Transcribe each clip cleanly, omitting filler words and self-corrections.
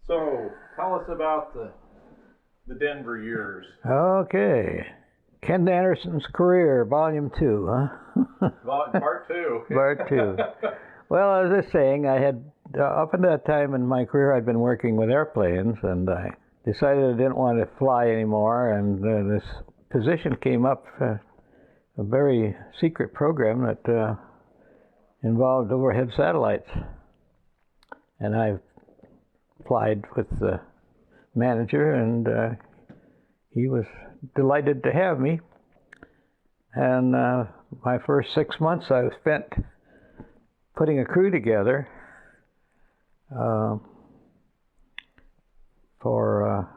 So, tell us about the Denver years. Okay. Ken Anderson's Career, Volume 2, huh? Part two. Part 2. Well, as I was saying, I had, up until that time in my career, I'd been working with airplanes, and I decided I didn't want to fly anymore, and this position came up, a very secret program that involved overhead satellites. And I applied with the manager, and he was delighted to have me. And my first 6 months I spent putting a crew together for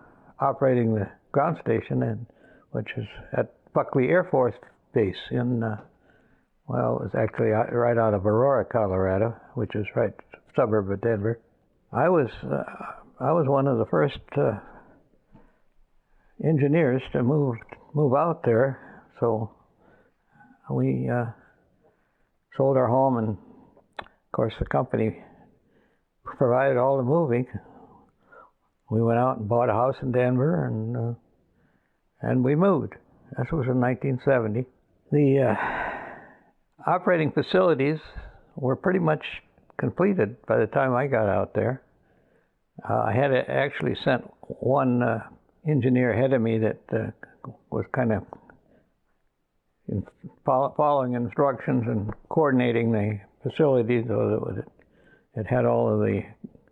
operating the ground station, which is at Buckley Air Force Base in, well, it was actually right out of Aurora, Colorado, which is right suburb of Denver. I was one of the first engineers to move out there, so we sold our home, and of course the company provided all the moving. We went out and bought a house in Denver, and we moved. This was in 1970. The operating facilities were pretty much completed by the time I got out there. I had actually sent one engineer ahead of me that was kind of following instructions and coordinating the facility so that it had all of the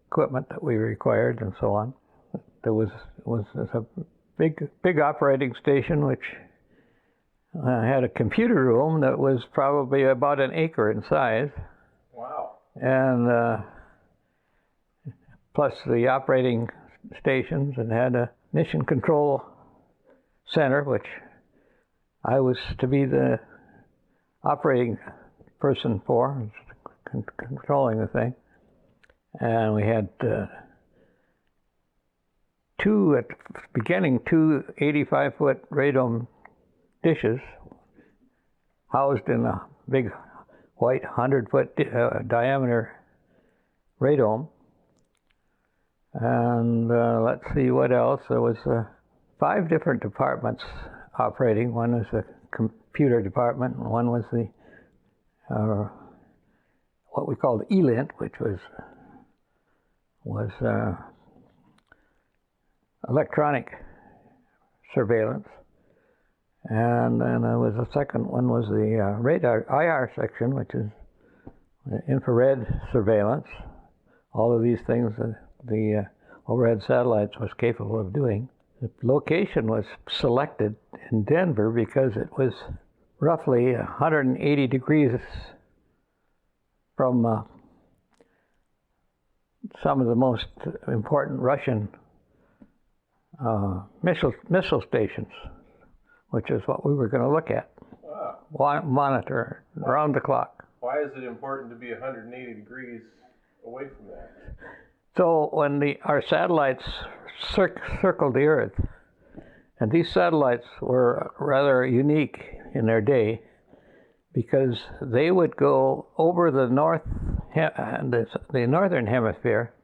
equipment that we required and so on. There was a big operating station which had a computer room that was probably about an acre in size. Wow. And plus the operating stations, and had a mission control center, which I was to be the operating person for, controlling the thing. And we had two 85-foot radome dishes housed in a big white 100-foot diameter radome. And let's see what else. There was 5 different departments operating. One was the computer department, and one was the what we called ELINT, which was electronic surveillance. And then there was a second one was the radar IR section, which is infrared surveillance. All of these things the overhead satellites was capable of doing. The location was selected in Denver because it was roughly 180 degrees from some of the most important Russian missile stations, which is what we were going to look at, monitor around the clock. Why is it important to be 180 degrees away from that? So when our satellites circled the Earth, and these satellites were rather unique in their day because they would go over the northern hemisphere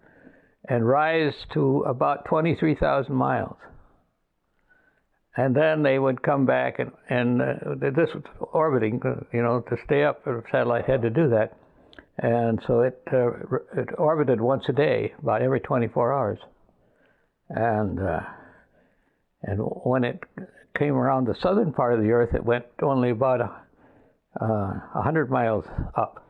and rise to about 23,000 miles. And then they would come back and this was orbiting, to stay up, the satellite had to do that. And so it orbited once a day, about every 24 hours. And when it came around the southern part of the Earth, it went only about 100 miles up.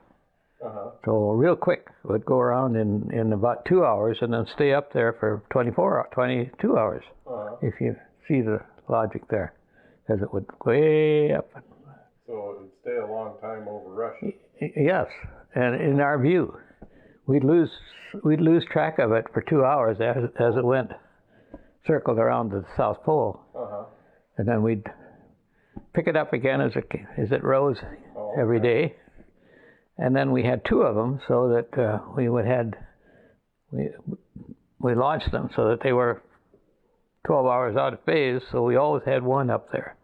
Uh-huh. So real quick, it would go around in about 2 hours and then stay up there for 22 hours, if you see the logic there, because it would go way up. So it would stay a long time over Russia. Yes, and in our view, we'd lose track of it for 2 hours as it went, circled around the South Pole, and then we'd pick it up again as it rose every day, and then we had 2 of them so that we launched them so that they were 12 hours out of phase, so we always had 1 up there.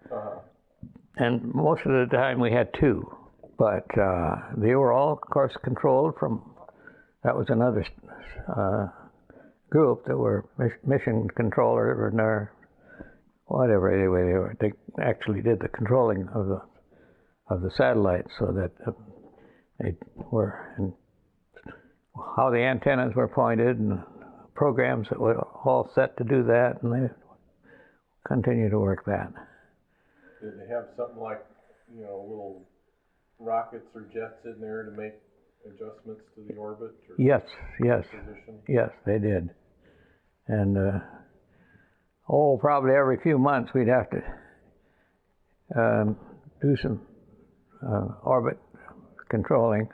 And most of the time we had 2. But they were all, of course, controlled from, that was another group that were mission controller or whatever. Anyway, they actually did the controlling of the satellites, so that they were, and how the antennas were pointed, and programs that were all set to do that, and they continue to work that. Did they have something like, little rockets or jets in there to make adjustments to the orbit? Or Yes, position? yes, they did. And probably every few months we'd have to do some orbit controlling,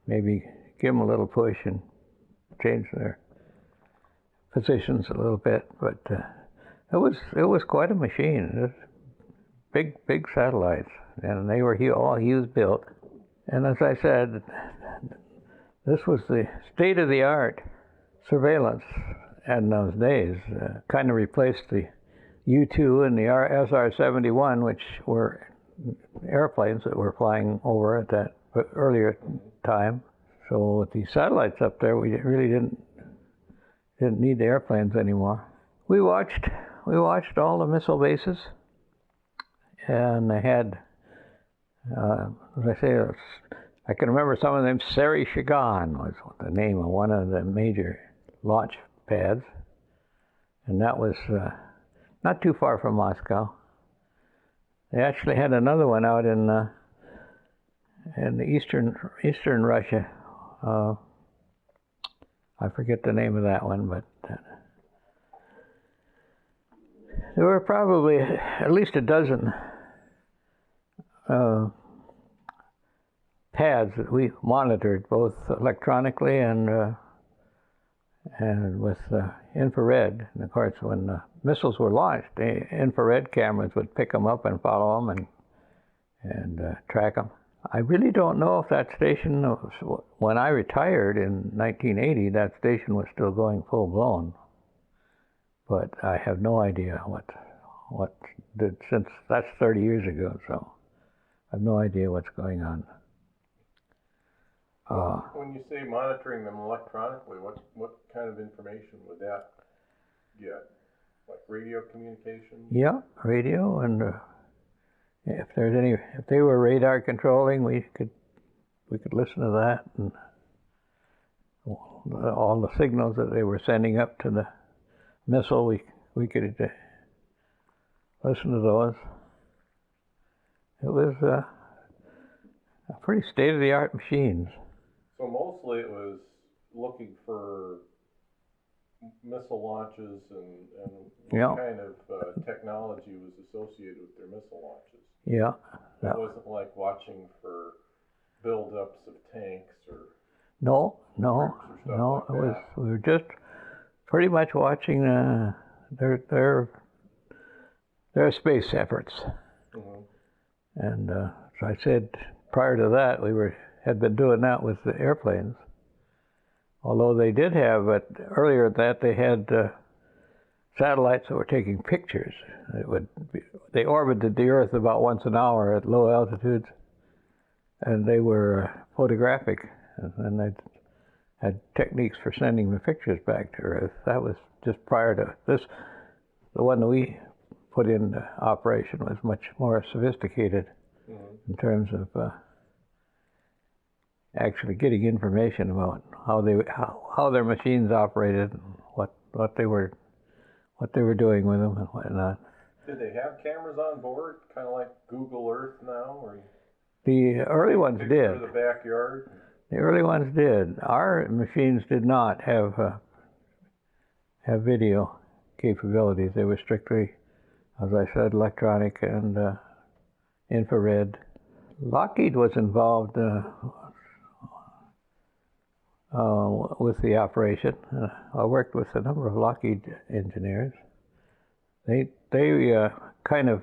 maybe give them a little push and change their positions a little bit. But it was quite a machine. It was big satellites, and they were all Hughes built. And as I said, this was the state-of-the-art surveillance in those days. Kind of replaced the U-2 and the SR-71, which were airplanes that were flying over at that earlier time. So with the satellites up there, we really didn't need the airplanes anymore. We watched all the missile bases, and they had, as I say, I can remember some of them. Seri Shagan was the name of one of the major launch pads, and that was not too far from Moscow. They actually had another one out in the eastern Russia. I forget the name of that one, but there were probably at least a dozen pads that we monitored, both electronically and with infrared. And of course, when missiles were launched, the infrared cameras would pick them up and follow them and track them. I really don't know if that station, when I retired in 1980, that station was still going full blown. But I have no idea what did, since that's 30 years ago, so I have no idea what's going on. When you say monitoring them electronically, what kind of information would that get? Like radio communication? Yeah, radio, and if they were radar controlling, we could listen to that, and all the signals that they were sending up to the missile, we could listen to those. It was a pretty state-of-the-art machines. So mostly it was looking for missile launches and what kind of technology was associated with their missile launches. Yeah. It wasn't like watching for buildups of tanks or No. Like We were just pretty much watching their space efforts. Mm-hmm. And as I said, prior to that, we had been doing that with the airplanes. Although they did have, earlier than that, they had satellites that were taking pictures. They orbited the Earth about once an hour at low altitudes, and they were photographic, and they had techniques for sending the pictures back to Earth. That was just prior to this. The one that we put into operation was much more sophisticated in terms of actually getting information about how their machines operated, and what they were doing with them and whatnot. Did they have cameras on board, kind of like Google Earth now, or the early ones did? The backyard. The early ones did. Our machines did not have video capabilities. They were strictly, as I said, electronic and infrared. Lockheed was involved with the operation. I worked with a number of Lockheed engineers. They kind of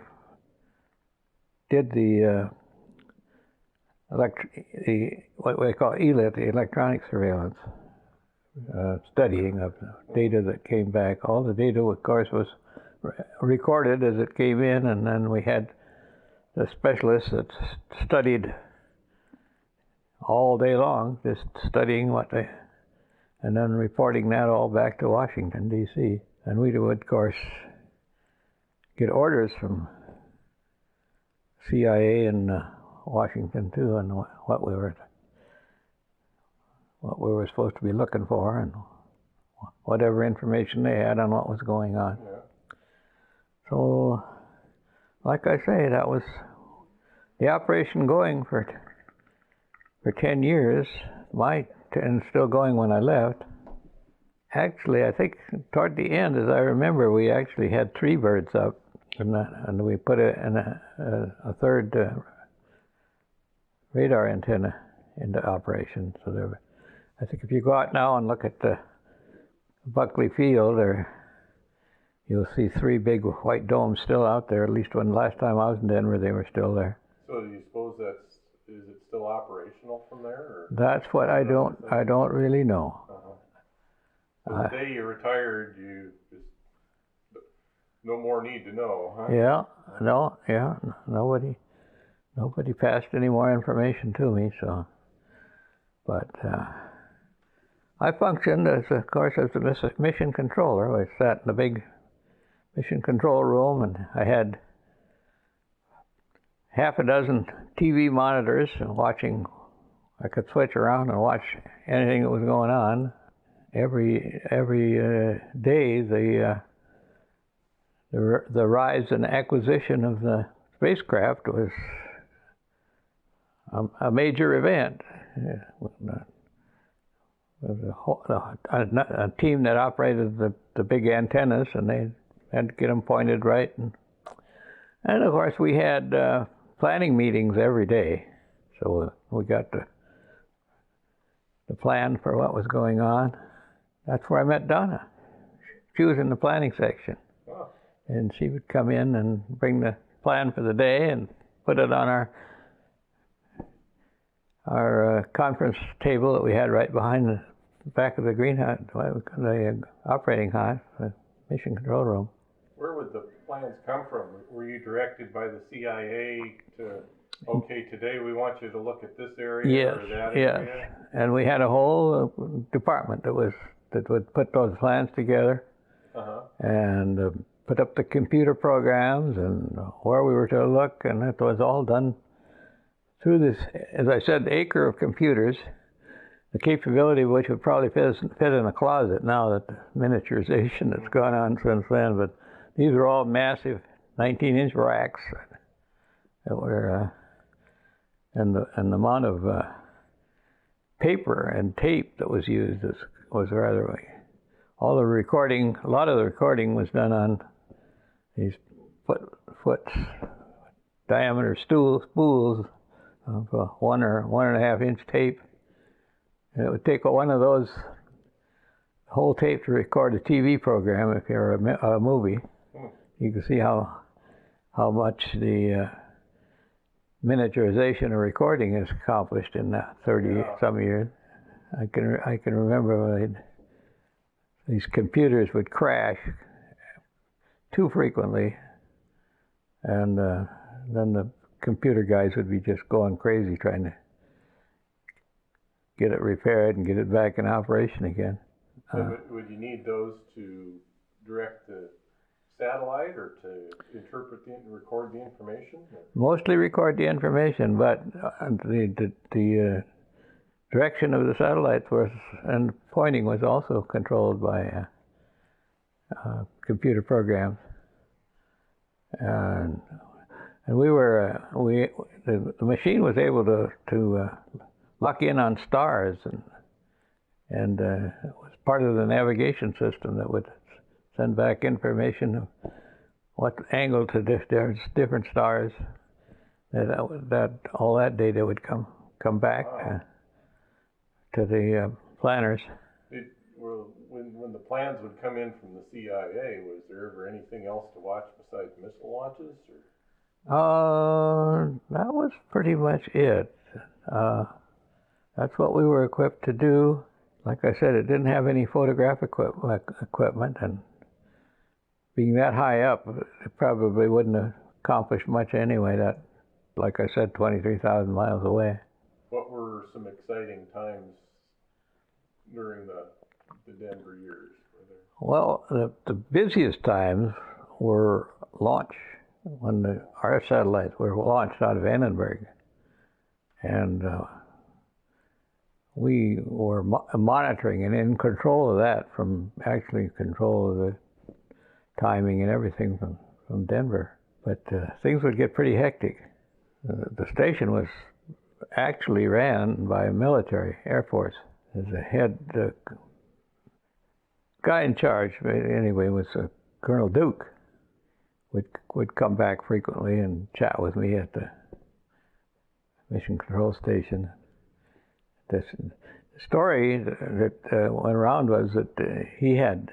did the what we call ELIT, the electronic surveillance, studying of the data that came back. All the data, of course, was recorded as it came in, and then we had the specialists that studied all day long, just studying and then reporting that all back to Washington, D.C. And we would, of course, get orders from CIA in Washington too, on what we were supposed to be looking for, and whatever information they had on what was going on. Yeah. So, like I say, that was the operation going for 10 years, and still going when I left. Actually, I think toward the end, as I remember, we actually had 3 birds up, and we put a third radar antenna into operation. So there, I think if you go out now and look at the Buckley Field, you'll see 3 big white domes still out there. At least when last time I was in Denver, they were still there. So do you suppose is it still operational from there? Or? That's what I don't really know. So the day you retired, you just no more need to know, huh? Nobody passed any more information to me. So, but I functioned as the mission controller. I sat in the big mission control room, and I had half a dozen TV monitors watching. I could switch around and watch anything that was going on. Every day, the rise and acquisition of the spacecraft was a major event. There was a team that operated the big antennas, and they had to get them pointed right. And of course, we had planning meetings every day, so we got the plan for what was going on. That's where I met Donna. She was in the planning section. Oh. And she would come in and bring the plan for the day and put it on our conference table that we had right behind the back of the greenhouse, the operating hive, the mission control room. Where would the plans come from? Were you directed by the CIA to, okay, today we want you to look at this area or that area? Yes, and we had a whole department that would put those plans together and put up the computer programs and where we were to look, and it was all done through this, as I said, acre of computers, the capability of which would probably fit in a closet now that the miniaturization that's gone on since then. But these were all massive 19-inch racks that were, and the amount of paper and tape that was used was rather, all the recording, a lot of the recording was done on these foot diameter spools of 1 or 1.5 inch tape. And it would take one of those whole tape to record a TV program. If you're a movie, you can see how much the miniaturization of recording is accomplished in that 30-some years. I can remember when these computers would crash too frequently, and then the computer guys would be just going crazy trying to get it repaired and get it back in operation again. So would you need those to direct the satellite or to interpret and record the information? Mostly record the information, but the direction of the satellites and pointing was also controlled by computer programs. And we were the machine was able to lock in on stars, and it was part of the navigation system that would send back information of what angle to different stars. That all that data would come back to the planners. When the plans would come in from the CIA, was there ever anything else to watch besides missile launches? That was pretty much it. That's what we were equipped to do. Like I said, it didn't have any photographic equipment, and being that high up, it probably wouldn't have accomplished much anyway. That, like I said, 23,000 miles away. What were some exciting times during the the Denver years? Well, the busiest times were launch, when our satellites were launched out of Annenberg. And we were monitoring and in control of that, from actually control of the timing and everything from Denver. But things would get pretty hectic. The station was actually ran by a military, Air Force. As a head guy in charge, anyway, was Colonel Duke. Would come back frequently and chat with me at the mission control station. The story that went around was that he had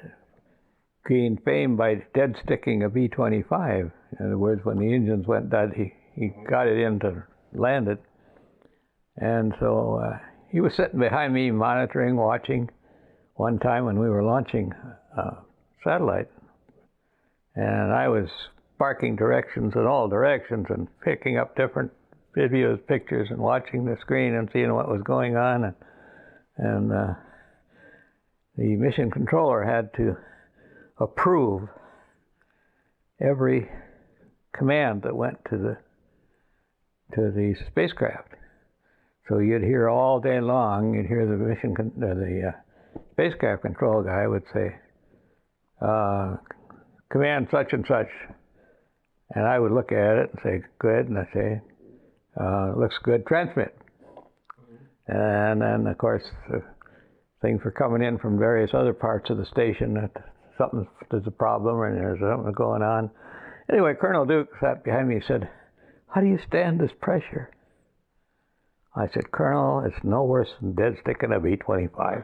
gained fame by dead sticking a B-25. In other words, when the engines went dead, he got it in to land it. And so he was sitting behind me, monitoring, watching. One time when we were launching a satellite, and I was barking directions in all directions and picking up different videos, pictures, and watching the screen and seeing what was going on. And the mission controller had to approve every command that went to the spacecraft. So you'd hear all day long, you'd hear the spacecraft control guy would say, command such and such. And I would look at it and say, good, and I'd say, looks good, transmit. And then, of course, things were coming in from various other parts of the station that there's a problem or there's something going on. Anyway, Colonel Duke sat behind me and said, how do you stand this pressure? I said, Colonel, it's no worse than dead sticking a B-25.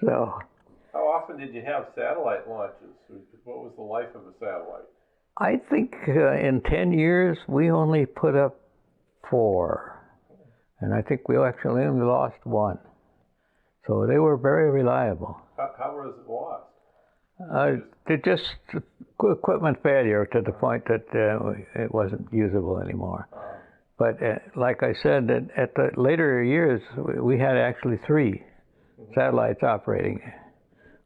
So. How often did you have satellite launches? What was the life of a satellite? I think in 10 years, we only put up 4. And I think we actually only lost 1. So they were very reliable. How was it lost? It just equipment failure to the point that it wasn't usable anymore. But like I said, at the later years, we had actually 3 satellites operating,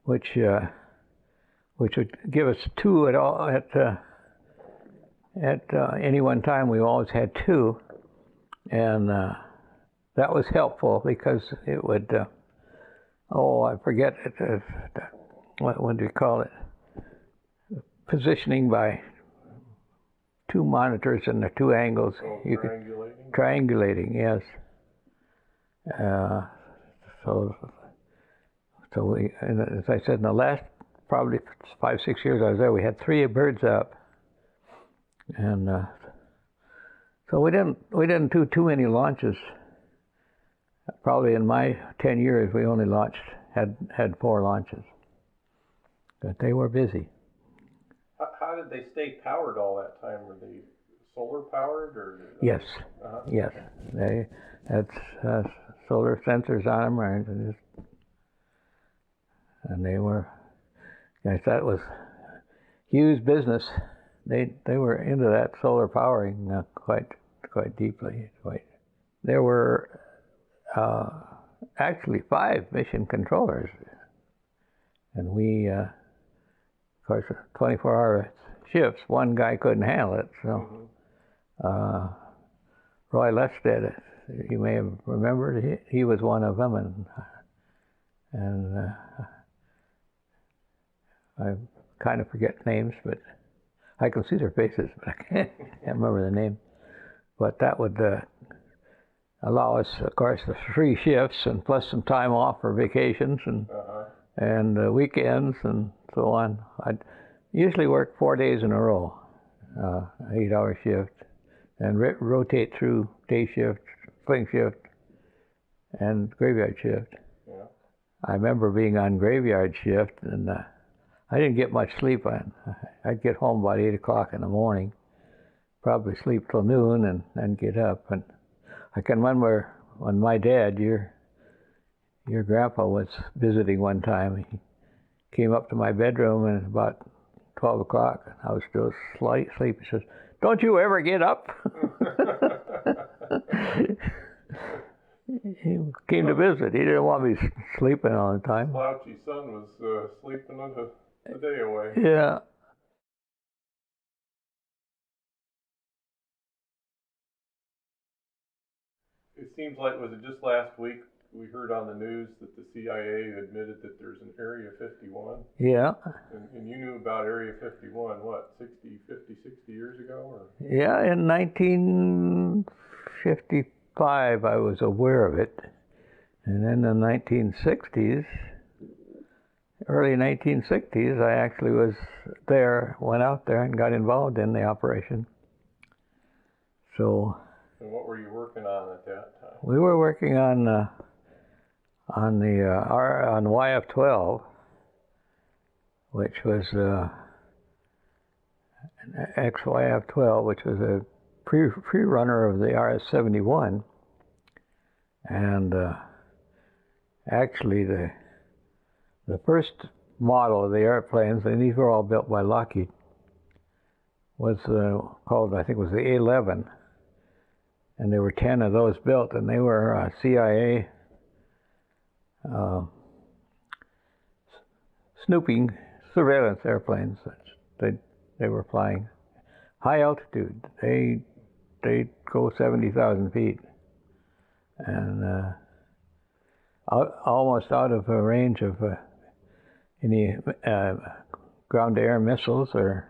which would give us 2 at all at any one time. We always had 2, and that was helpful because it would. I forget it. What do you call it? Positioning by 2 monitors and the 2 angles. You triangulating? Triangulating, yes. So we, and as I said, in the last probably 5-6 years I was there, we had 3 birds up, and so we didn't do too many launches. Probably in my 10 years, we only had 4 launches, but they were busy. How did they stay powered all that time? Were they solar powered or? Yes, yes. They had solar sensors on them, and they were. Yes, that was huge business. They were into that solar powering quite deeply. There were actually 5 mission controllers, and we, of course, 24-hour shifts. One guy couldn't handle it, so Roy Lestad, you may have remembered, he was one of them, and I kind of forget names, but I can see their faces, but I can't remember the name. But that would allow us, of course, the 3 shifts and plus some time off for vacations and weekends and so on. I'd usually work 4 days in a row, 8-hour shift, and rotate through day shift, swing shift, and graveyard shift. Yeah. I remember being on graveyard shift, and I didn't get much sleep. I'd get home about 8 o'clock in the morning, probably sleep till noon, and then get up. And I can remember when my dad, your grandpa, was visiting one time. He came up to my bedroom, and about 12 o'clock, I was still asleep. He says, "Don't you ever get up?" He came to visit. He didn't want me sleeping all the time. Slouchy son was sleeping a day away. Yeah. It seems like, was it just last week we heard on the news that the CIA admitted that there's an Area 51? Yeah. And you knew about Area 51, what, 60 years ago? Or? Yeah, in 1955 I was aware of it. And in the 1960s, early 1960s, I actually was there, went out there and got involved in the operation. So. And what were you working on at that time? We were working on YF-12, which was an XYF-12, which was a pre-runner of the RS-71, and actually the first model of the airplanes, and these were all built by Lockheed, was called, I think it was the A-11. And there were 10 of those built, and they were CIA snooping surveillance airplanes that they were flying. High altitude. They go 70,000 feet, and almost out of range of any ground-to-air missiles or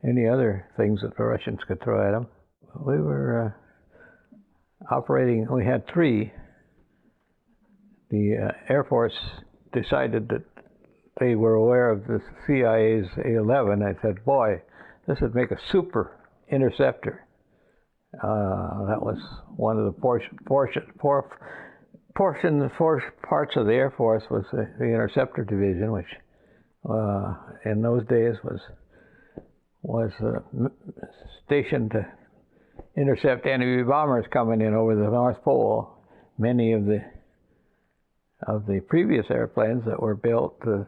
any other things that the Russians could throw at them. We were operating, we had three. The Air Force decided that they were aware of the CIA's A-11. They said, boy, this would make a super interceptor. That was one of the parts of the Air Force was the Interceptor Division, which in those days was stationed to intercept enemy bombers coming in over the North Pole. Many of the previous airplanes that were built, the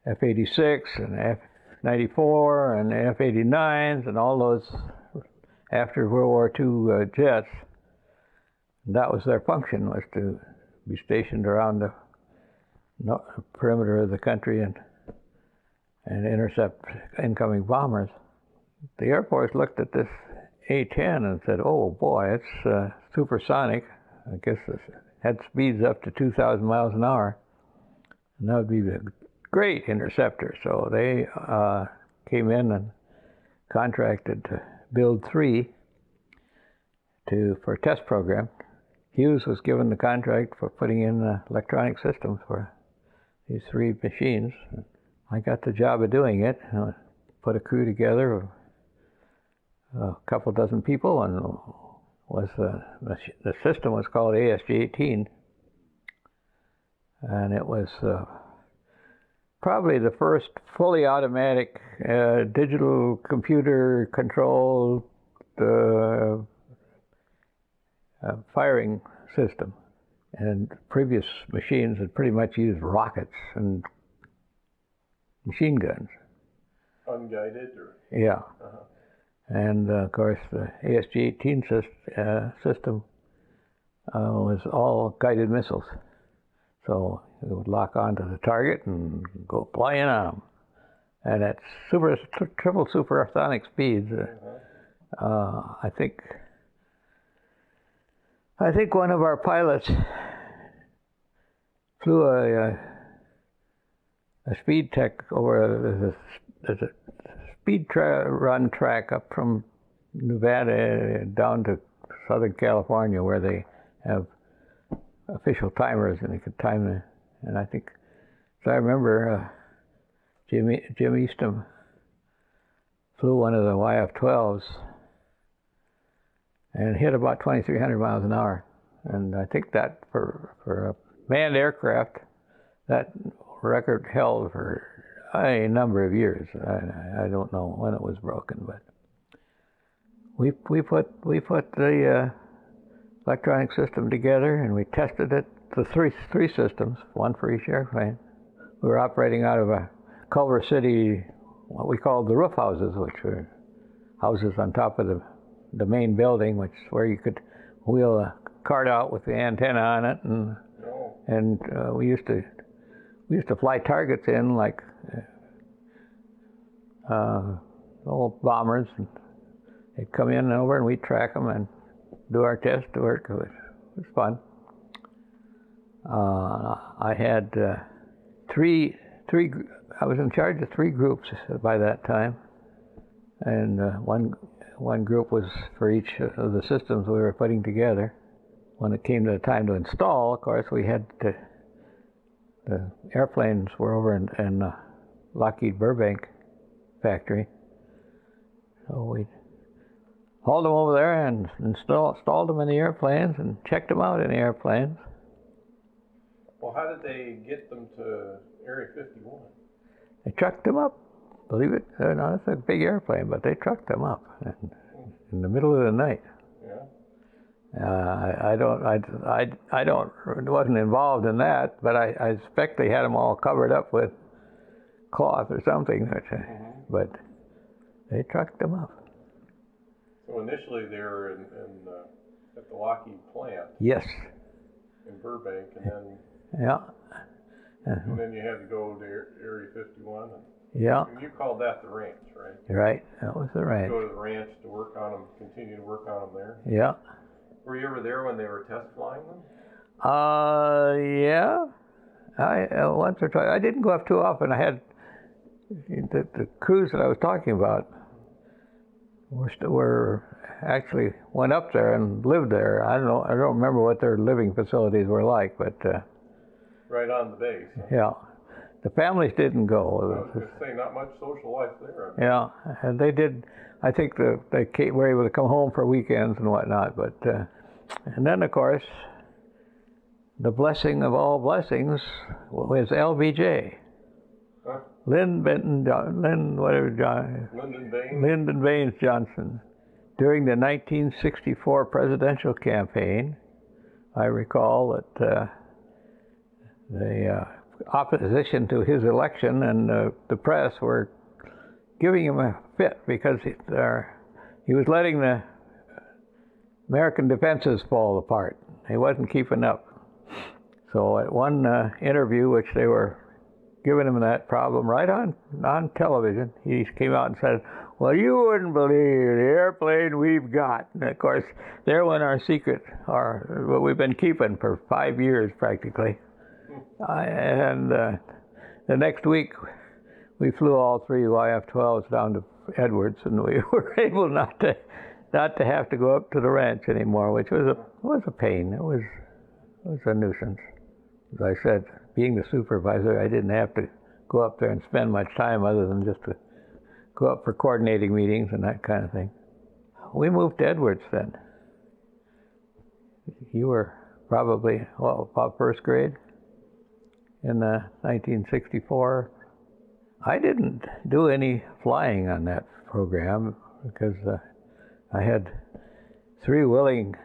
F-86 and F-94 and F-89s and all those after World War II jets, that was their function, was to be stationed around the perimeter of the country and intercept incoming bombers. The Air Force looked at this A-10 and said, oh boy, it's supersonic. I guess it had speeds up to 2,000 miles an hour. And that would be a great interceptor. So they came in and contracted to build three for a test program. Hughes was given the contract for putting in electronic systems for these three machines. I got the job of doing it. Put a crew together of a couple dozen people, and the system was called ASG-18, and it was probably the first fully automatic digital computer controlled firing system. And previous machines had pretty much used rockets and machine guns. Unguided? Or? Yeah. Uh-huh. And of course the ASG-18 system was all guided missiles. So it would lock onto the target and go flying on them. And at triple supersonic speeds, I think one of our pilots flew a speed tech over there's a speed run track up from Nevada down to Southern California where they have official timers and they could time the, and I think, so I remember Jim Eastham flew one of the YF-12s and hit about 2,300 miles an hour. And I think that for a manned aircraft, that record held for a number of years. I don't know when it was broken, but we put the electronic system together and we tested it, the three systems, one for each airplane. We were operating out of a Culver City, what we called the roof houses, which were houses on top of the main building, which is where you could wheel a cart out with the antenna on it, and No. we used to fly targets in like old bombers, and they'd come in and over, and we'd track them and do our test work. It was fun. I had three. I was in charge of 3 groups by that time, and one group was for each of the systems we were putting together. When it came to the time to install, of course, we had to. The airplanes were over in Lockheed Burbank factory, so we hauled them over there and installed them in the airplanes and checked them out in the airplanes. Well, how did they get them to Area 51? They trucked them up. Believe it or not, it's a big airplane, but they trucked them up in the middle of the night. Yeah. I wasn't involved in that, but I suspect they had them all covered up with cloth or something. But they trucked them up. So initially they were at the Lockheed plant. Yes. In Burbank, and then. Yeah. And then you had to go to Area 51. Yeah. And you called that the ranch, right? Right. That was the ranch. Go to the ranch to work on them, continue to work on them there. Yeah. Were you ever there when they were test flying them? Yeah. I once or twice. I didn't go up too often. I had the crews that I was talking about were actually went up there and lived there. I don't remember what their living facilities were like, but right on the base. Huh? Yeah, the families didn't go. I was going to say, not much social life there. Yeah, and they did. I think they were able to come home for weekends and whatnot. But and then of course, the blessing of all blessings was LBJ. Huh? Lyndon Baines Johnson. During the 1964 presidential campaign, I recall that the opposition to his election and the press were giving him a fit because he was letting the American defenses fall apart. He wasn't keeping up. So at one interview, which they were giving him that problem right on television, he came out and said, "Well, you wouldn't believe the airplane we've got." And of course, there went our secret, what we've been keeping for 5 years practically. And the next week, we flew all 3 YF-12s down to Edwards, and we were able not to have to go up to the ranch anymore, which was a pain. It was a nuisance. As I said, being the supervisor, I didn't have to go up there and spend much time other than just to go up for coordinating meetings and that kind of thing. We moved to Edwards then. You were probably, about first grade in 1964. I didn't do any flying on that program because I had 3 willing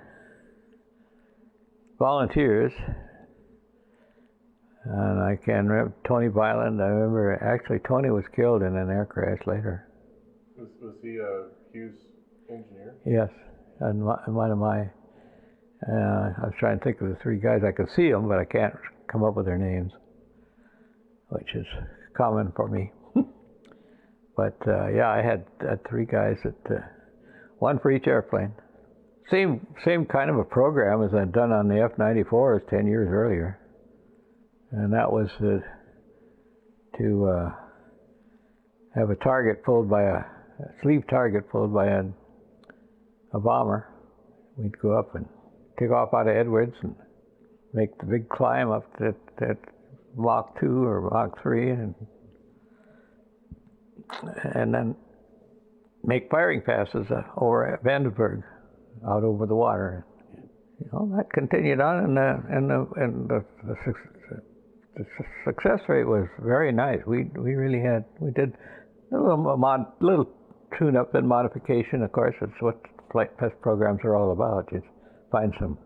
volunteers. And I can remember Tony Byland. I remember actually Tony was killed in an air crash later. Was he a Hughes engineer? Yes, and one of my. I was trying to think of the 3 guys. I could see them, but I can't come up with their names, which is common for me. But yeah, I had 3 guys one for each airplane. Same kind of a program as I'd done on the F-94s 10 years earlier. And that was to have a target pulled by a sleeve target pulled by a bomber. We'd go up and take off out of Edwards and make the big climb up to Mach 2 or Mach 3 and then make firing passes over at Vandenberg out over the water. You know, that continued on, and the success rate was very nice. We did a little tune-up and modification. Of course, it's what flight test programs are all about. You find some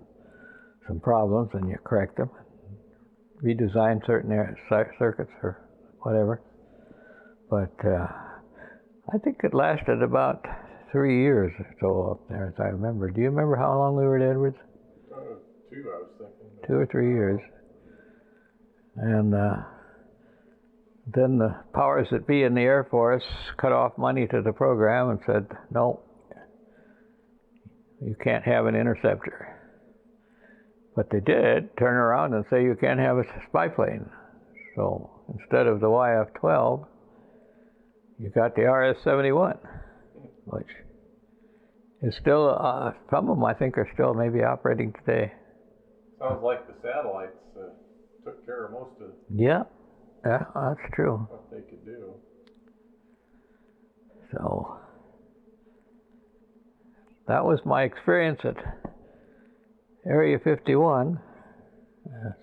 problems and you correct them, redesign certain circuits or whatever. But I think it lasted about 3 years or so up there, as I remember. Do you remember how long we were at Edwards? 2, I was thinking. 2 or 3 years. And then the powers that be in the Air Force cut off money to the program and said, no, you can't have an interceptor. But they did turn around and say you can't have a spy plane. So instead of the YF-12, you got the RS-71, which is still, some of them I think are still maybe operating today. Sounds like the satellites took care of most of Yeah, yeah, that's true. what they could do. So that was my experience at Area 51.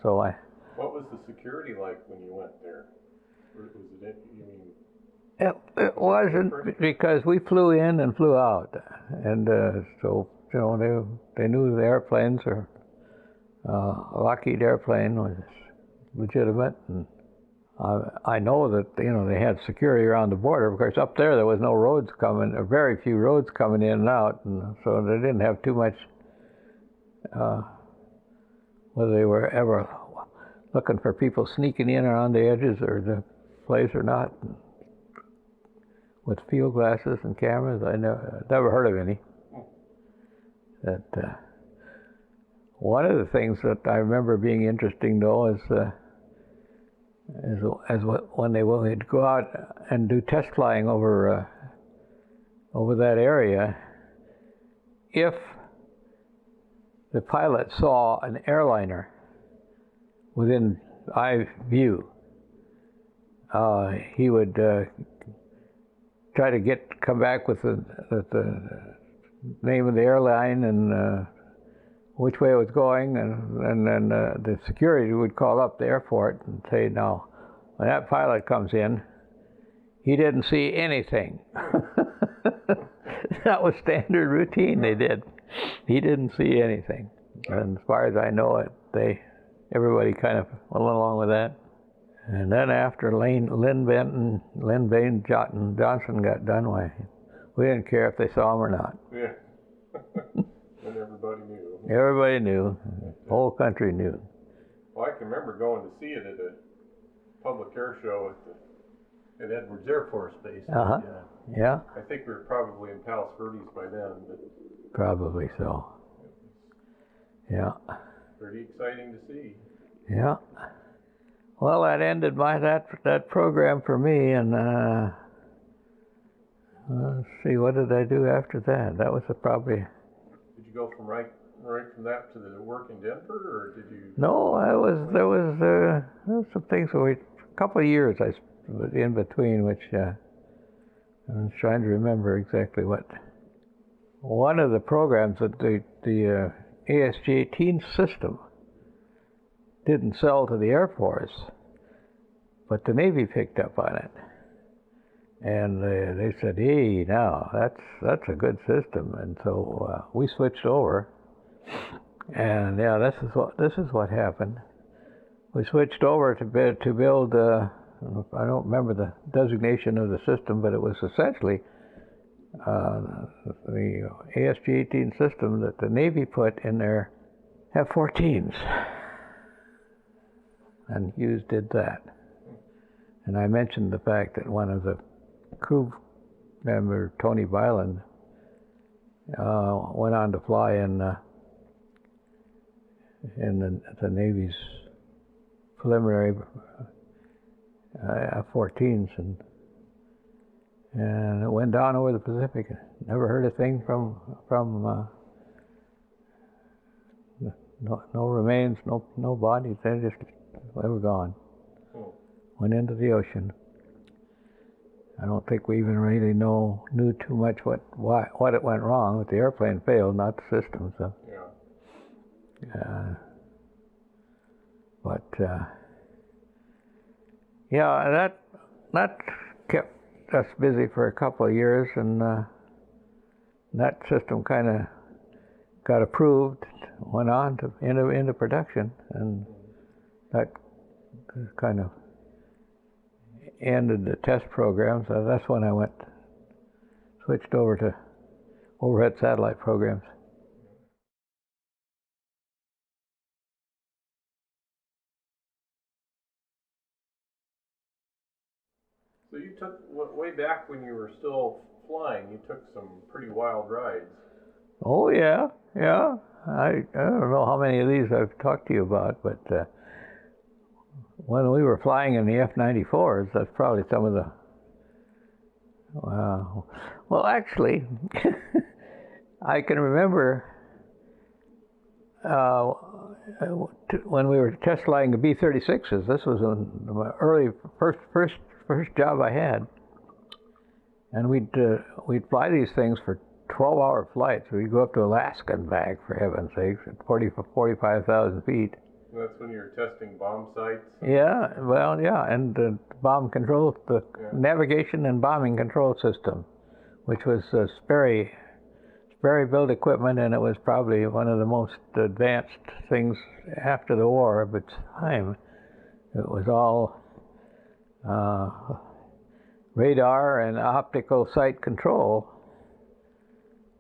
So What was the security like when you went there? Or was it, you mean, it wasn't, because we flew in and flew out, and so you know they knew the airplanes, or Lockheed airplane was legitimate, and I know that they had security around the border. Of course, up there was no roads coming, or very few roads coming in and out, and so they didn't have too much. Whether they were ever looking for people sneaking in around the edges or the place or not, with field glasses and cameras, I never heard of any. That one of the things that I remember being interesting though is when they would go out and do test flying over that area, if the pilot saw an airliner within eye view, he would try to come back with the name of the airline and which way it was going, and then the security would call up the airport and say, now, when that pilot comes in, he didn't see anything. That was standard routine they did. He didn't see anything. And as far as I know it, everybody kind of went along with that. And then after Lynn Bain Johnson got done, we didn't care if they saw him or not. yeah. And everybody knew. Everybody knew. The whole country knew. Well, I can remember going to see it at a public air show at Edwards Air Force Base. Uh-huh. Yeah. I think we were probably in Palos Verdes by then, but Probably so. Yeah. pretty exciting to see. Yeah. Well, that ended that program for me, and let's see, what did I do after that? That was probably. Did you go from right from that to the work in Denver, or did you? No, there was some things. A couple of years I was in between, which I was trying to remember exactly what. One of the programs that the ASG-18 system didn't sell to the Air Force, but the Navy picked up on it, and they said, "Hey, now that's a good system," and so we switched over, and yeah, this is what happened. We switched over to build. I don't remember the designation of the system, but it was essentially the ASG-18 system that the Navy put in their F-14s. And Hughes did that. And I mentioned the fact that one of the crew members, Tony Byland, went on to fly in the Navy's preliminary F-14s, and it went down over the Pacific. Never heard a thing from no remains, no bodies. They were gone. Went into the ocean. I don't think we even really knew too much what it went wrong. But the airplane failed, not the system. So. Yeah. But yeah, that kept us busy for a couple of years, and that system kind of got approved, went on to into production, and that kind of ended the test program. So that's when I switched over to overhead satellite programs. way back when you were still flying, you took some pretty wild rides. Oh yeah, yeah. I don't know how many of these I've talked to you about, but when we were flying in the F-94s, that's probably some of the. Well, actually, I can remember when we were test flying the B-36s. This was my early first job I had, and we'd fly these things for 12-hour flights. We'd go up to Alaska and back, for heaven's sakes, at 45,000 feet. That's when you were testing bomb sites? Yeah, well, yeah, and the bomb control, the navigation and bombing control system, which was Sperry built equipment, and it was probably one of the most advanced things after the war of its time. It was all radar and optical sight control.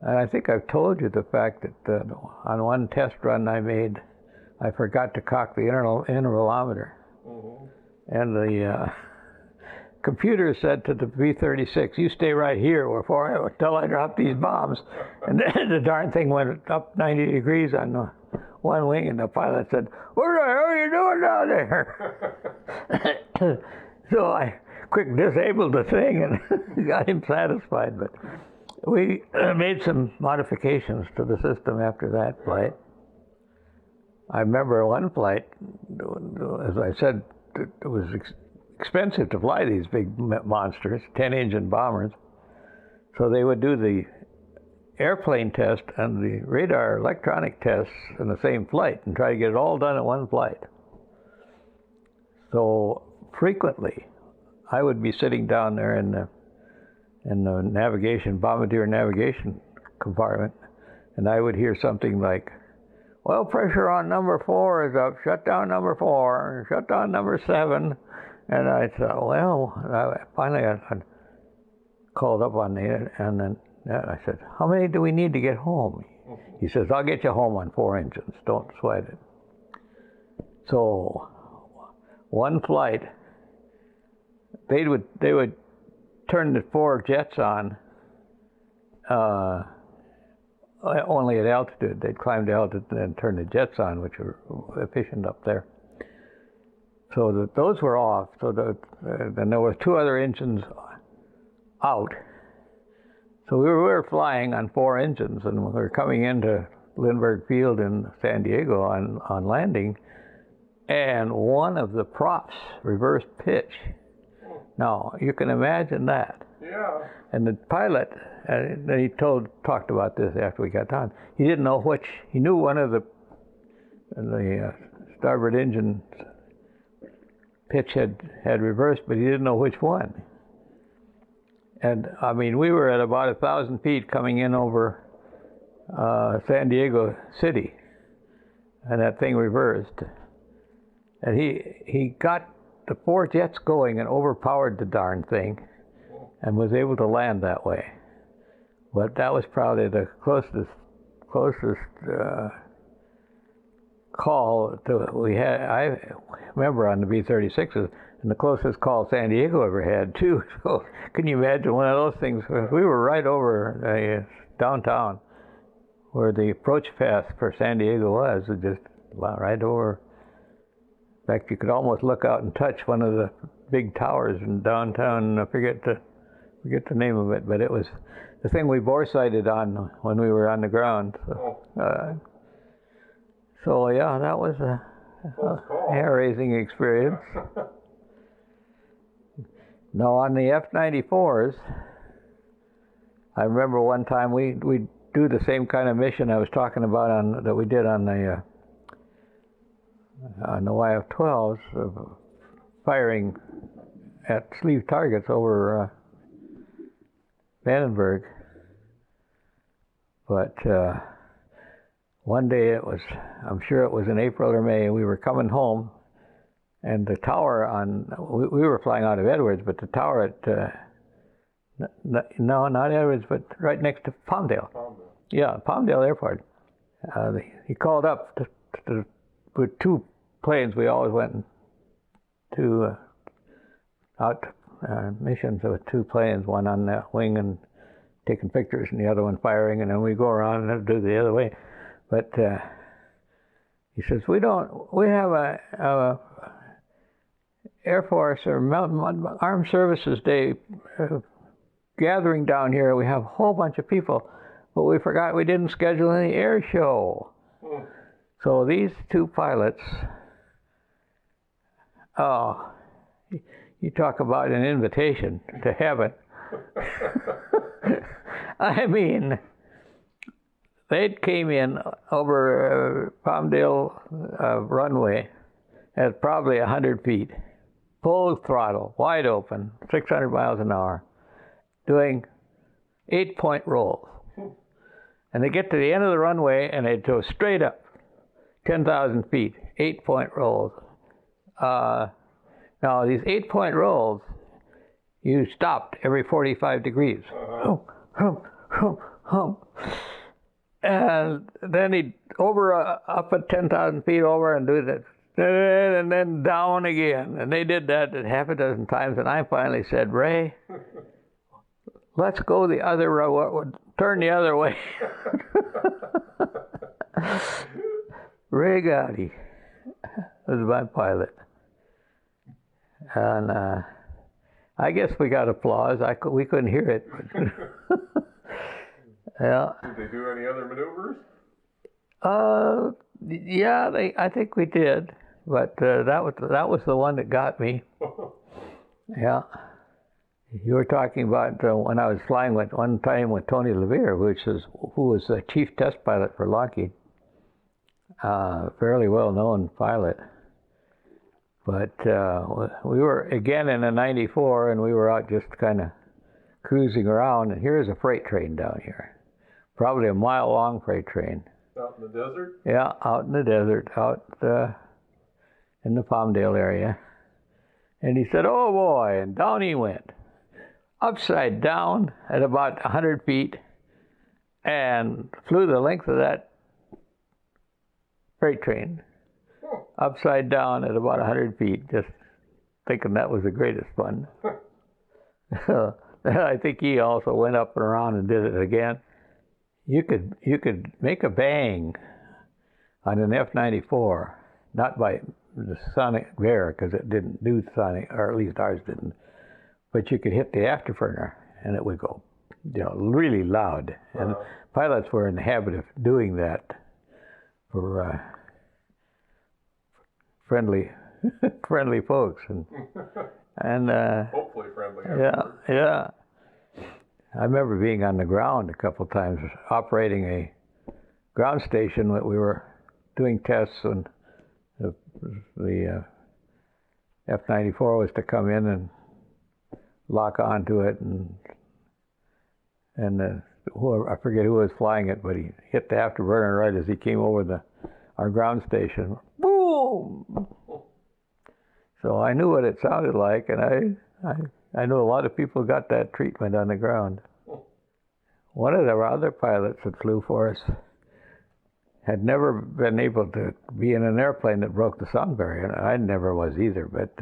And I think I've told you the fact that on one test run I made, I forgot to cock the intervalometer. Mm-hmm. And the computer said to the B-36, "You stay right here until I drop these bombs." And the darn thing went up 90 degrees on the one wing, and the pilot said, "What the hell are you doing down there?" So I quick disabled the thing and got him satisfied. But we made some modifications to the system after that flight. I remember one flight, as I said, it was expensive to fly these big monsters, 10-engine bombers. So they would do the airplane test and the radar electronic tests in the same flight and try to get it all done at one flight. So frequently, I would be sitting down there in the bombardier navigation compartment, and I would hear something like, "Oil pressure on number 4 is up, shut down number 4, shut down number 7. And I thought, well, finally I called up on the, and then I said, "How many do we need to get home?" He says, "I'll get you home on 4 engines, don't sweat it." So one flight, they would turn the 4 jets on only at altitude. They'd climb to altitude and then turn the jets on, which were efficient up there. So those were off. So then there were 2 other engines out. So we were flying on 4 engines, and we were coming into Lindbergh Field in San Diego on landing, and one of the props reversed pitch. Now you can imagine that. Yeah. And the pilot, he talked about this after we got down. He didn't know which. He knew one of the starboard engine pitch had reversed, but he didn't know which one. And I mean, we were at about 1,000 feet coming in over San Diego City, and that thing reversed. And he got the 4 jets going and overpowered the darn thing, and was able to land that way. But that was probably the closest call we had. I remember on the B-36s, and the closest call San Diego ever had too. So can you imagine one of those things? We were right over downtown, where the approach path for San Diego was, just right over. In fact, you could almost look out and touch one of the big towers in downtown. I forget the name of it, but it was the thing we bore sighted on when we were on the ground. So yeah, that was a hair-raising experience. Now on the F-94s, I remember one time we do the same kind of mission I was talking about that we did on the YF-12s, of firing at sleeve targets over Vandenberg. But one day I'm sure it was in April or May, we were coming home, and the tower we were flying out of Edwards, but the tower at, no, not Edwards, but right next to Palmdale. Yeah, Palmdale Airport. He called up with 2 planes. We always went to out missions with two planes, one on the wing and taking pictures, and the other one firing, and then we go around and do the other way. But he says we have a Air Force or Armed Services Day gathering down here. We have a whole bunch of people, but we forgot we didn't schedule any air show. So these two pilots, oh, you talk about an invitation to heaven. I mean, they came in over Palmdale runway at probably 100 feet, full throttle, wide open, 600 miles an hour, doing 8-point rolls. And they get to the end of the runway and they go straight up, 10,000 feet, 8-point rolls. Now, these 8-point rolls, you stopped every 45 degrees. Hum, hum, hum. And then he'd up at 10,000 feet over and do that, and then down again. And they did that half a dozen times, and I finally said, Ray, let's go the other way, turn the other way. Ray Gowdy was my pilot. And I guess we got applause. We couldn't hear it. Yeah. Did they do any other maneuvers? Yeah, I think we did, but that was the one that got me. Yeah. You were talking about when I was flying one time with Tony LeVere, who was the chief test pilot for Lockheed, fairly well-known pilot. But we were again in a 94, and we were out just kind of cruising around, and here's a freight train down here. Probably a mile-long freight train. Out in the desert? Yeah, out in the desert, out in the Palmdale area. And he said, oh boy, and down he went. Upside down at about 100 feet, and flew the length of that freight train. Upside down at about 100 feet, just thinking that was the greatest fun. I think he also went up and around and did it again. You could make a bang on an F-94, not by the sonic there, because it didn't do sonic, or at least ours didn't. But you could hit the afterburner, and it would go, really loud. And pilots were in the habit of doing that for friendly folks, and hopefully friendly. Yeah. I remember being on the ground a couple of times, operating a ground station that we were doing tests, and the F-94 was to come in and lock onto it, and I forget who was flying it, but he hit the afterburner right as he came over our ground station. Boom! So I knew what it sounded like, and I know a lot of people got that treatment on the ground. One of the other pilots that flew for us had never been able to be in an airplane that broke the sound barrier. I never was either, but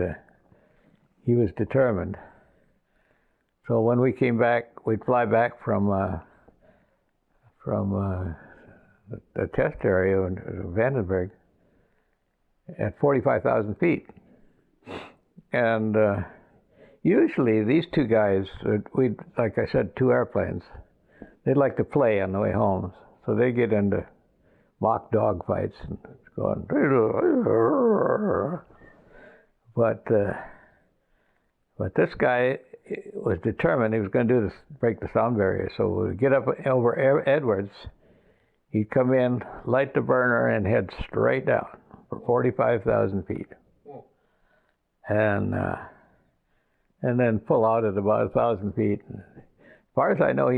he was determined. So when we came back, we'd fly back from the test area in Vandenberg at 45,000 feet. And usually these two guys, we'd, like I said, two airplanes, they'd like to play on the way home. So they get into mock dog fights and going, but this guy was determined he was going to do this, break the sound barrier. So we'd get up over Edwards, he'd come in, light the burner, and head straight down for 45,000 feet. And then pull out at about 1,000 feet. As far as I know,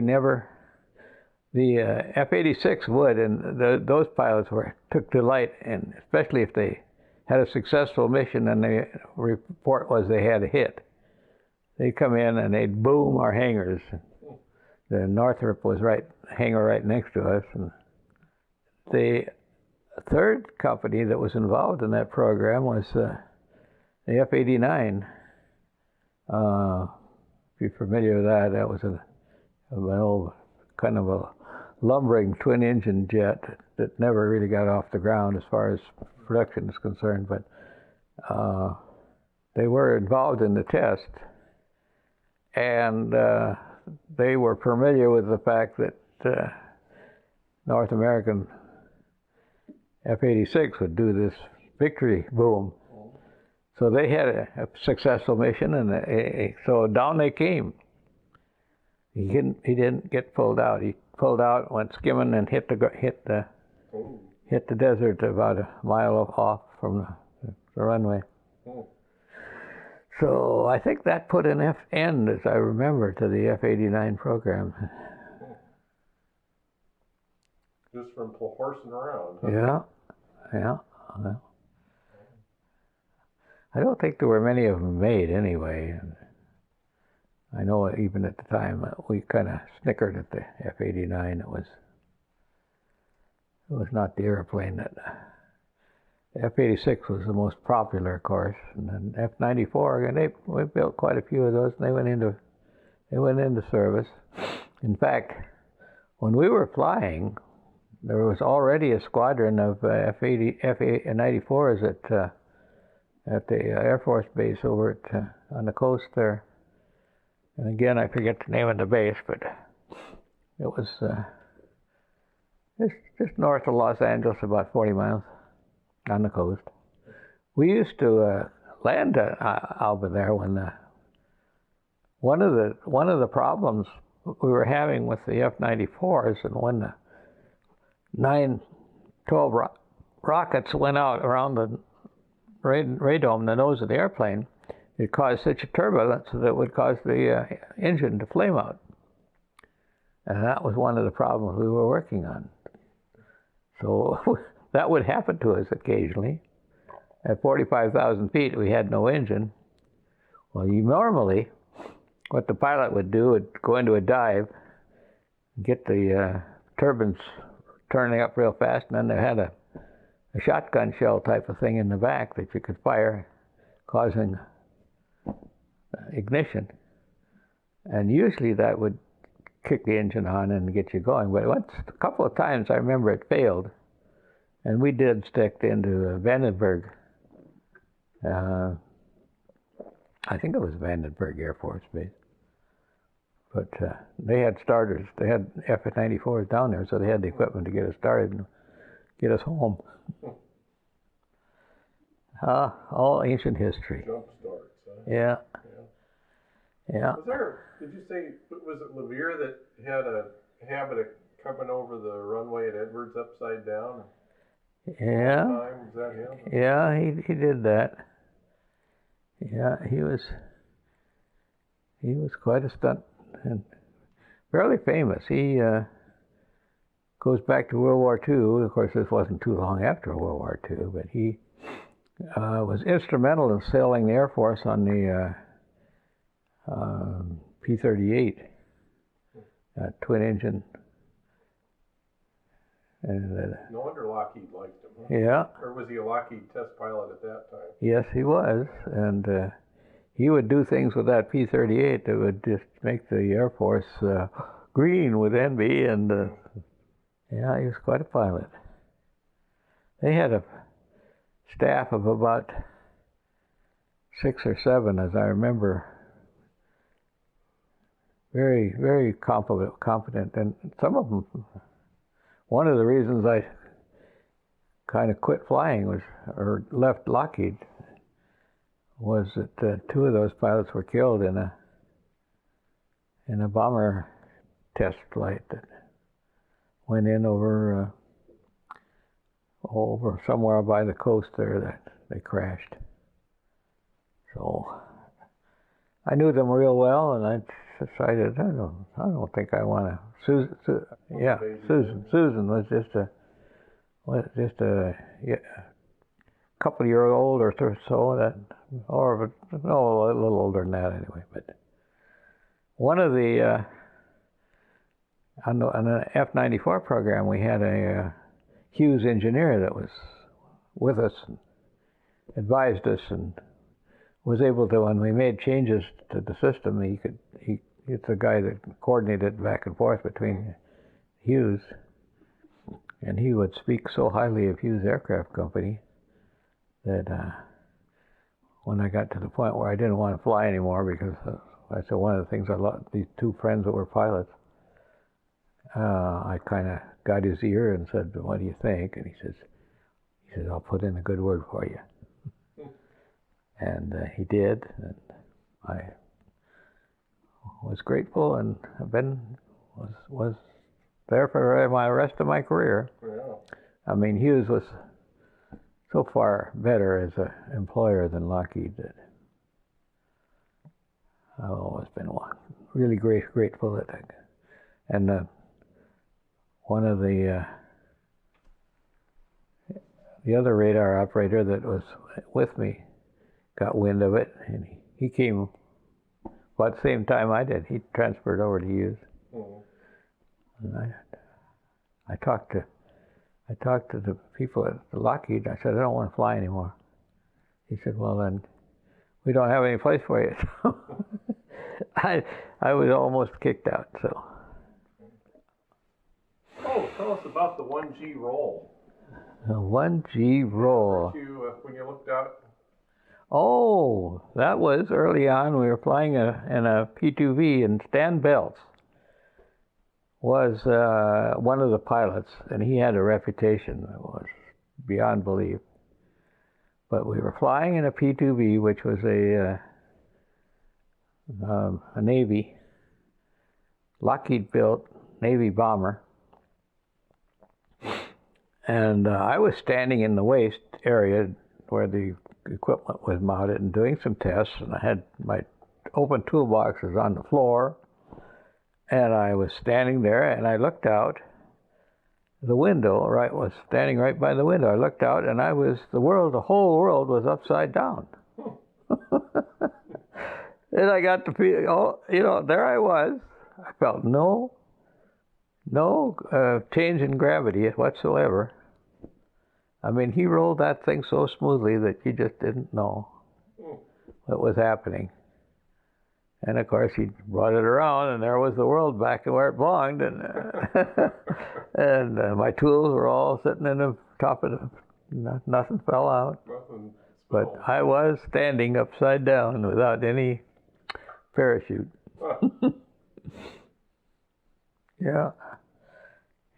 the F-86 would, and those pilots took delight in, especially if they had a successful mission and the report was they had a hit. They'd come in and they'd boom our hangars. The Northrop was hangar right next to us. And the third company that was involved in that program was the F-89. If you're familiar with that, that was an old kind of a lumbering twin-engine jet that never really got off the ground as far as production is concerned, but they were involved in the test, and they were familiar with the fact that North American F-86 would do this victory boom. So they had a successful mission, and so down they came. He didn't get pulled out. He pulled out, went skimming, and hit the desert about a mile off from the runway. So I think that put an end, as I remember, to the F-89 program. Just from horsing around. Huh? Yeah. I don't think there were many of them made anyway. I know even at the time we kind of snickered at the F-89. It was not the airplane that. The F-86 was the most popular, of course, and then F-94. And we built quite a few of those, and they went into service. In fact, when we were flying, there was already a squadron of F-94s at the Air Force base over on the coast there. And again, I forget the name of the base, but it was just north of Los Angeles, about 40 miles on the coast. We used to land over there when one of the problems we were having with the F-94s, and when the 9-12 rockets went out around the radome, the nose of the airplane, it caused such a turbulence that it would cause the engine to flame out. And that was one of the problems we were working on. So that would happen to us occasionally. At 45,000 feet, we had no engine. Well, normally, what the pilot would do would go into a dive, get the turbines turning up real fast, and then they had a shotgun shell type of thing in the back that you could fire, causing ignition. And usually that would kick the engine on and get you going. But a couple of times I remember it failed, and we did stick into Vandenberg. I think it was Vandenberg Air Force Base. But they had starters. They had F-94s down there, so they had the equipment to get us started and get us home. All ancient history. Jump starts, huh? Yeah. Did you say, was it Levere that had a habit of coming over the runway at Edwards upside down? Yeah. Was that him? Yeah, he did that. Yeah, he was quite a stunt and fairly famous. He goes back to World War II. Of course, this wasn't too long after World War II, but he was instrumental in sailing the Air Force on the P-38 twin engine. And, no wonder Lockheed liked him. Huh? Yeah. Or was he a Lockheed test pilot at that time? Yes, he was. And he would do things with that P-38 that would just make the Air Force green with envy. And yeah, he was quite a pilot. They had a staff of about 6 or 7, as I remember. Very, very competent. And some of them, one of the reasons I kind of quit flying or left Lockheed was that 2 of those pilots were killed in a bomber test flight that went in over somewhere by the coast there that they crashed. So I knew them real well, and I decided I don't think I want to. Susan was just a couple of years old or so, a little older than that anyway. But one of the on the F-94 program, we had a Hughes engineer that was with us and advised us, and was able to, when we made changes to the system, it's a guy that coordinated back and forth between Hughes, and he would speak so highly of Hughes Aircraft Company that when I got to the point where I didn't want to fly anymore, because I said one of the things these two friends that were pilots, I kind of got his ear and said, "What do you think?" And he says, "I'll put in a good word for you." And he did, and I was grateful, and was there for my rest of my career. Yeah. I mean, Hughes was so far better as an employer than Lockheed that I've always been really grateful that and one of the other radar operator that was with me got wind of it, and he came about the same time I did. He transferred over to Hughes. Mm-hmm. And I talked to the people at Lockheed. I said, "I don't want to fly anymore." He said, "Well, then we don't have any place for you." So I was almost kicked out. So. Oh, tell us about the 1G roll. The 1G roll. When you looked out. Oh, that was early on. We were flying in a P2V, and Stan Belts was one of the pilots, and he had a reputation that was beyond belief. But we were flying in a P2V, which was a Navy, Lockheed-built Navy bomber. And I was standing in the waist area where the equipment was mounted and doing some tests, and I had my open toolboxes on the floor, and I was standing there, and I looked out the window, was standing right by the window. I looked out, and the whole world was upside down. And I got to feel, there I was. I felt no change in gravity whatsoever. I mean, he rolled that thing so smoothly that you just didn't know what was happening. And of course, he brought it around, and there was the world back to where it belonged. And and my tools were all sitting in the top of nothing fell out. But I was standing upside down without any parachute. Yeah.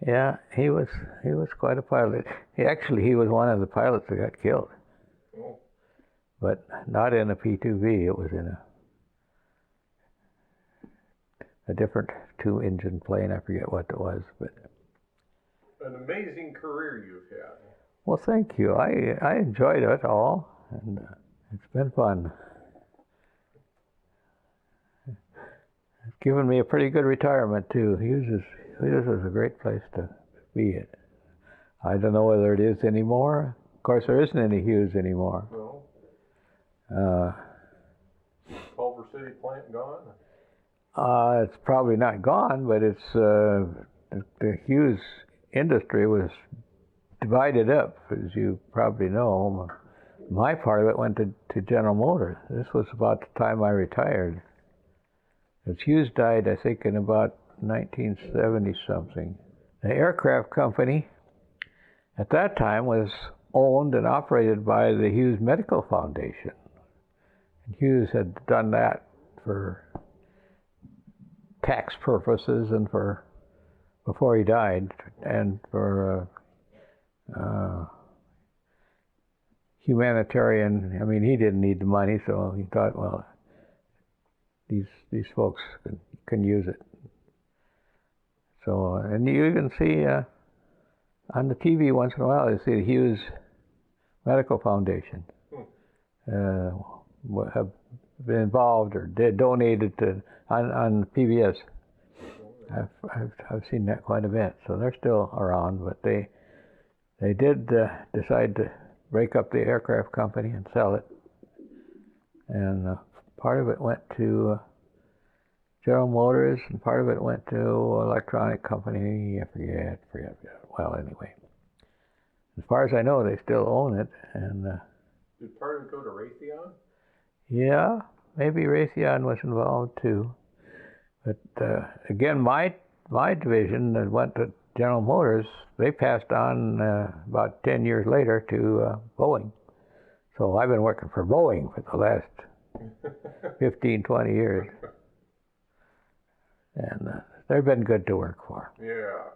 Yeah, he was quite a pilot. He was one of the pilots that got killed. Oh. But not in a P2V. It was in a different two-engine plane. I forget what it was, but an amazing career you've had. Well, thank you. I enjoyed it all, and it's been fun. It's given me a pretty good retirement too. Hughes is a great place to be at. I don't know whether it is anymore. Of course, there isn't any Hughes anymore. No. Culver City plant gone? It's probably not gone, but it's the Hughes industry was divided up, as you probably know. My part of it went to General Motors. This was about the time I retired. Because Hughes died, I think, in about 1970-something. The aircraft company at that time was owned and operated by the Hughes Medical Foundation. And Hughes had done that for tax purposes and before he died, and for humanitarian. I mean, he didn't need the money, so he thought, well, these folks can use it. So, and you even see on the TV once in a while, you see the Hughes Medical Foundation have been involved or donated to on PBS. I've seen that quite a bit. So they're still around, but they did decide to break up the aircraft company and sell it, and part of it went to General Motors, and part of it went to electronic company. I forget. Well, anyway, as far as I know, they still own it. And did part of it go to Raytheon? Yeah, maybe Raytheon was involved too. But again, my division that went to General Motors, they passed on about 10 years later to Boeing. So I've been working for Boeing for the last 15, 20 years. And they've been good to work for. Yeah.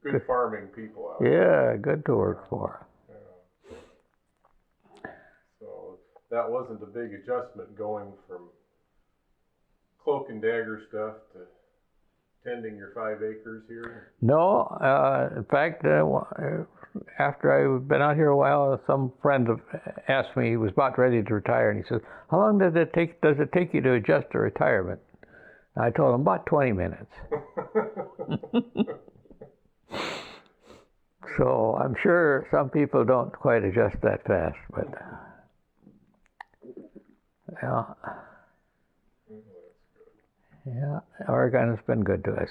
Good farming people out there. Yeah, good to work for. Yeah. So that wasn't a big adjustment going from cloak and dagger stuff to tending your 5 acres here? No, in fact, after I've been out here a while, some friend asked me, he was about ready to retire, and he says, how long does it take you to adjust to retirement? And I told him, about 20 minutes. So I'm sure some people don't quite adjust that fast, but yeah, Oregon has been good to us.